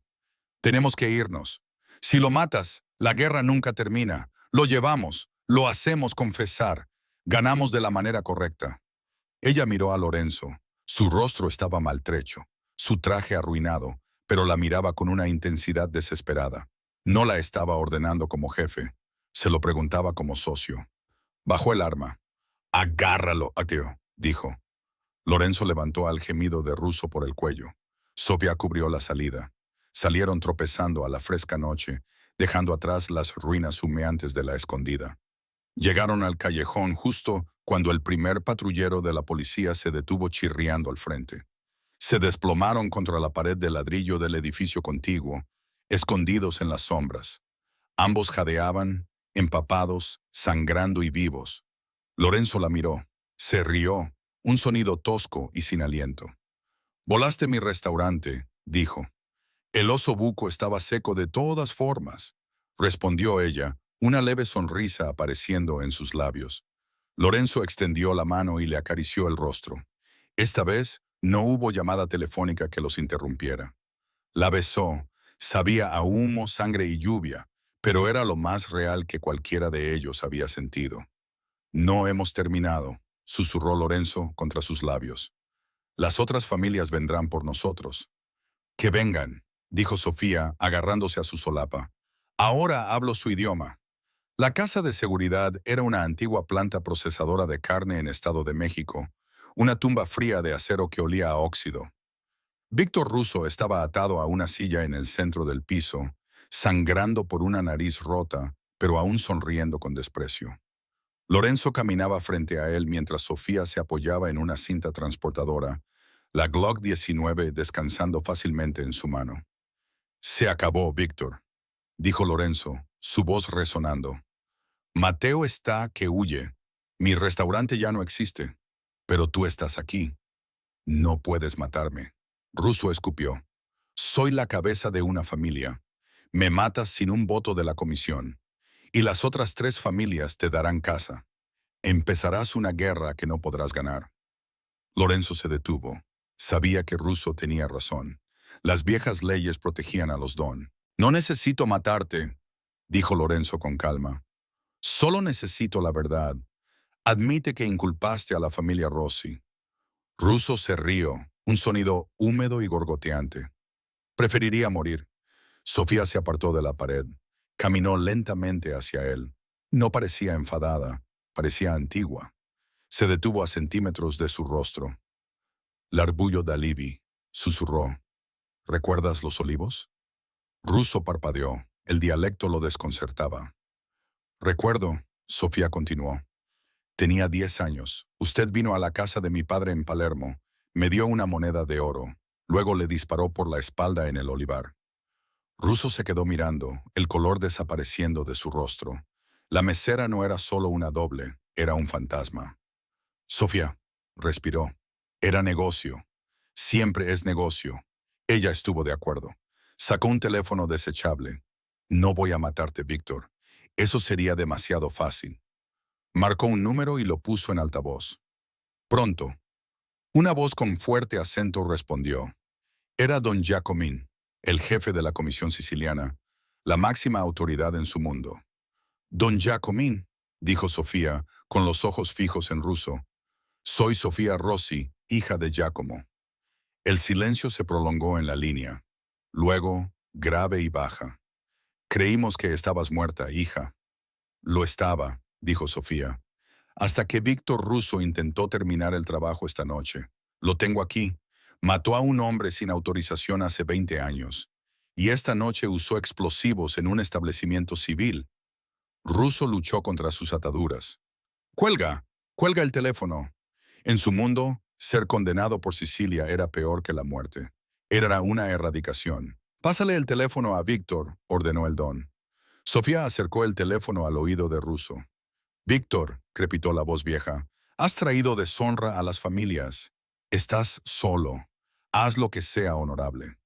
Speaker 1: Tenemos que irnos. Si lo matas, la guerra nunca termina. Lo llevamos, lo hacemos confesar. Ganamos de la manera correcta. Ella miró a Lorenzo. Su rostro estaba maltrecho, su traje arruinado, pero la miraba con una intensidad desesperada. No la estaba ordenando como jefe, se lo preguntaba como socio. Bajó el arma. Agárralo, ateo, dijo. Lorenzo levantó al gemido de Russo por el cuello. Sofía cubrió la salida. Salieron tropezando a la fresca noche, dejando atrás las ruinas humeantes de la escondida. Llegaron al callejón justo cuando el primer patrullero de la policía se detuvo chirriando al frente. Se desplomaron contra la pared de ladrillo del edificio contiguo, escondidos en las sombras. Ambos jadeaban, empapados, sangrando y vivos. Lorenzo la miró. Se rió, un sonido tosco y sin aliento. «Volaste mi restaurante», dijo. «El oso buco estaba seco de todas formas», respondió ella, una leve sonrisa apareciendo en sus labios. Lorenzo extendió la mano y le acarició el rostro. Esta vez no hubo llamada telefónica que los interrumpiera. La besó, sabía a humo, sangre y lluvia, pero era lo más real que cualquiera de ellos había sentido. «No hemos terminado», susurró Lorenzo contra sus labios. «Las otras familias vendrán por nosotros». «Que vengan», dijo Sofía, agarrándose a su solapa. «Ahora hablo su idioma». La Casa de Seguridad era una antigua planta procesadora de carne en Estado de México, una tumba fría de acero que olía a óxido. Víctor Russo estaba atado a una silla en el centro del piso, sangrando por una nariz rota, pero aún sonriendo con desprecio. Lorenzo caminaba frente a él mientras Sofía se apoyaba en una cinta transportadora, la Glock 19 descansando fácilmente en su mano. «Se acabó, Víctor», dijo Lorenzo, su voz resonando. «Mateo está que huye. Mi restaurante ya no existe. Pero tú estás aquí. No puedes matarme». Russo escupió. «Soy la cabeza de una familia. Me matas sin un voto de la comisión. Y las otras 3 familias te darán casa. Empezarás una guerra que no podrás ganar». Lorenzo se detuvo. Sabía que Russo tenía razón. Las viejas leyes protegían a los Don. «No necesito matarte», dijo Lorenzo con calma. «Solo necesito la verdad. Admite que inculpaste a la familia Rossi». Russo se rió, un sonido húmedo y gorgoteante. «Preferiría morir». Sofía se apartó de la pared. Caminó lentamente hacia él. No parecía enfadada, parecía antigua. Se detuvo a centímetros de su rostro. «L'arbullo d'Alivi», susurró. «¿Recuerdas los olivos?» Russo parpadeó. El dialecto lo desconcertaba. «Recuerdo», Sofía continuó. «Tenía 10 años. Usted vino a la casa de mi padre en Palermo. Me dio una moneda de oro. Luego le disparó por la espalda en el olivar». Russo se quedó mirando, el color desapareciendo de su rostro. La mesera no era solo una doble, era un fantasma. «Sofía», respiró. «Era negocio. Siempre es negocio». Ella estuvo de acuerdo. Sacó un teléfono desechable. «No voy a matarte, Víctor. Eso sería demasiado fácil». Marcó un número y lo puso en altavoz. Pronto. Una voz con fuerte acento respondió. Era don Giacomín, el jefe de la Comisión Siciliana, la máxima autoridad en su mundo. «Don Giacomín», dijo Sofía, con los ojos fijos en Russo. «Soy Sofía Rossi, hija de Giacomo». El silencio se prolongó en la línea. Luego, grave y baja. «Creímos que estabas muerta, hija». «Lo estaba», dijo Sofía. «Hasta que Víctor Russo intentó terminar el trabajo esta noche. Lo tengo aquí. Mató a un hombre sin autorización hace 20 años. Y esta noche usó explosivos en un establecimiento civil. Russo luchó contra sus ataduras. ¡Cuelga! ¡Cuelga el teléfono! En su mundo, ser condenado por Sicilia era peor que la muerte. Era una erradicación. Pásale el teléfono a Víctor, ordenó el don. Sofía acercó el teléfono al oído de Russo. Víctor, crepitó la voz vieja, has traído deshonra a las familias. Estás solo. Haz lo que sea honorable.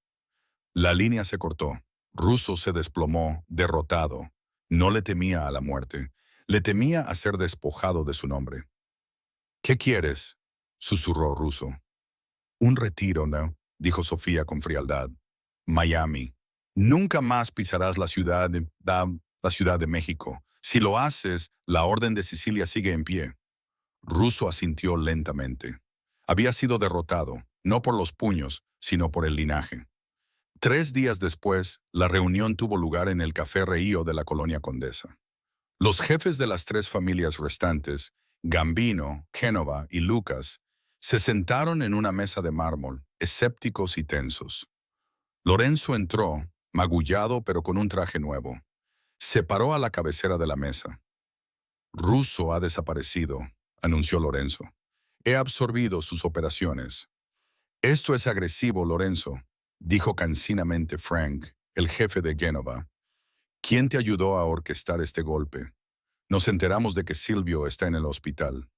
Speaker 1: La línea se cortó. Russo se desplomó, derrotado. No le temía a la muerte. Le temía a ser despojado de su nombre. ¿Qué quieres?, susurró Russo. Un retiro, ¿no?, dijo Sofía con frialdad. Miami. Nunca más pisarás la Ciudad de México. Si lo haces, la Orden de Sicilia sigue en pie. Russo asintió lentamente. Había sido derrotado, no por los puños, sino por el linaje. 3 días después, la reunión tuvo lugar en el Café Reío de la Colonia Condesa. Los jefes de las 3 familias restantes, Gambino, Génova y Lucas, se sentaron en una mesa de mármol, escépticos y tensos. Lorenzo entró, magullado pero con un traje nuevo. Se paró a la cabecera de la mesa. Russo ha desaparecido, anunció Lorenzo. He absorbido sus operaciones. Esto es agresivo, Lorenzo, dijo cansinamente Frank, el jefe de Génova. ¿Quién te ayudó a orquestar este golpe? Nos enteramos de que Silvio está en el hospital.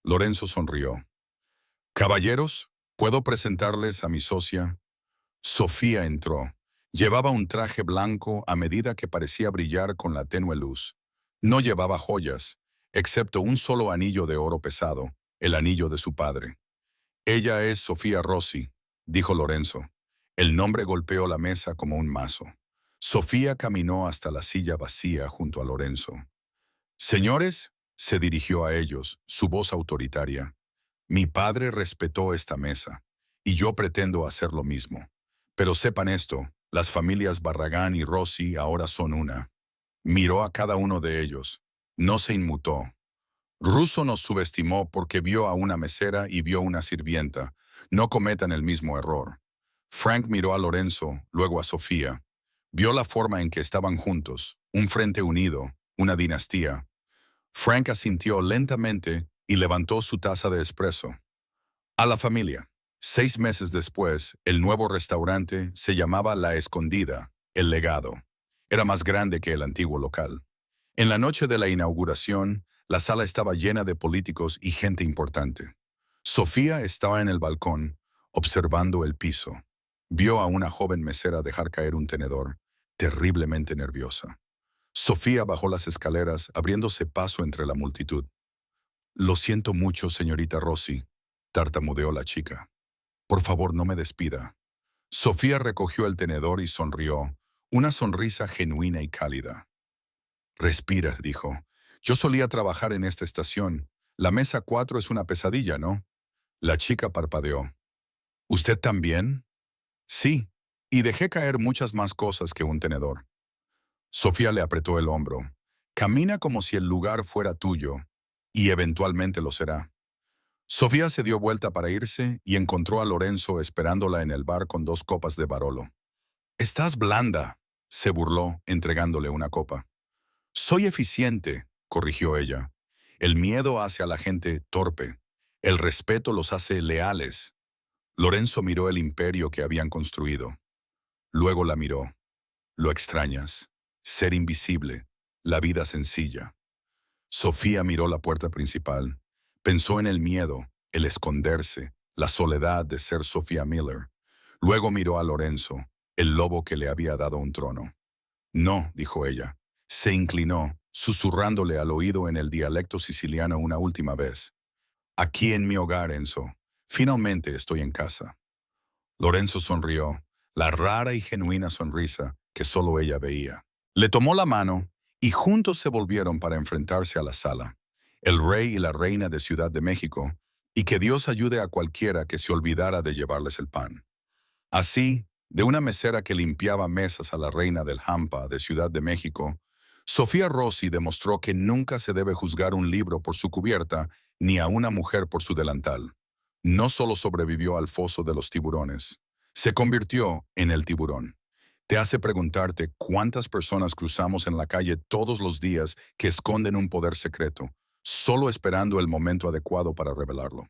Speaker 1: Lorenzo sonrió. Caballeros, ¿puedo presentarles a mi socia? Sofía entró. Llevaba un traje blanco a medida que parecía brillar con la tenue luz. No llevaba joyas, excepto un solo anillo de oro pesado, el anillo de su padre. Ella es Sofía Rossi, dijo Lorenzo. El nombre golpeó la mesa como un mazo. Sofía caminó hasta la silla vacía junto a Lorenzo. Señores, se dirigió a ellos, su voz autoritaria. Mi padre respetó esta mesa, y yo pretendo hacer lo mismo. Pero sepan esto, las familias Barragán y Rossi ahora son una. Miró a cada uno de ellos. No se inmutó. Russo nos subestimó porque vio a una mesera y vio una sirvienta. No cometan el mismo error. Frank miró a Lorenzo, luego a Sofía. Vio la forma en que estaban juntos, un frente unido, una dinastía. Frank asintió lentamente y levantó su taza de espresso. A la familia. 6 meses después, el nuevo restaurante se llamaba La Escondida, El Legado. Era más grande que el antiguo local. En la noche de la inauguración, la sala estaba llena de políticos y gente importante. Sofía estaba en el balcón, observando el piso. Vio a una joven mesera dejar caer un tenedor, terriblemente nerviosa. Sofía bajó las escaleras, abriéndose paso entre la multitud. Lo siento mucho, señorita Rossi, tartamudeó la chica. Por favor, no me despida. Sofía recogió el tenedor y sonrió, una sonrisa genuina y cálida. Respira, dijo. Yo solía trabajar en esta estación. La mesa 4 es una pesadilla, ¿no? La chica parpadeó. ¿Usted también? Sí, y dejé caer muchas más cosas que un tenedor. Sofía le apretó el hombro. Camina como si el lugar fuera tuyo, y eventualmente lo será. Sofía se dio vuelta para irse y encontró a Lorenzo esperándola en el bar con 2 copas de Barolo. «Estás blanda», se burló, entregándole una copa. «Soy eficiente», corrigió ella. «El miedo hace a la gente torpe. El respeto los hace leales». Lorenzo miró el imperio que habían construido. Luego la miró. «Lo extrañas. Ser invisible. La vida sencilla». Sofía miró la puerta principal. Pensó en el miedo, el esconderse, la soledad de ser Sofía Miller. Luego miró a Lorenzo, el lobo que le había dado un trono. «No», dijo ella. Se inclinó, susurrándole al oído en el dialecto siciliano una última vez. «Aquí en mi hogar, Enzo. Finalmente estoy en casa». Lorenzo sonrió, la rara y genuina sonrisa que solo ella veía. Le tomó la mano y juntos se volvieron para enfrentarse a la sala. El rey y la reina de Ciudad de México, y que Dios ayude a cualquiera que se olvidara de llevarles el pan. Así, de una mesera que limpiaba mesas a la reina del Hampa de Ciudad de México, Sofía Rossi demostró que nunca se debe juzgar un libro por su cubierta ni a una mujer por su delantal. No solo sobrevivió al foso de los tiburones, se convirtió en el tiburón. Te hace preguntarte cuántas personas cruzamos en la calle todos los días que esconden un poder secreto, solo esperando el momento adecuado para revelarlo.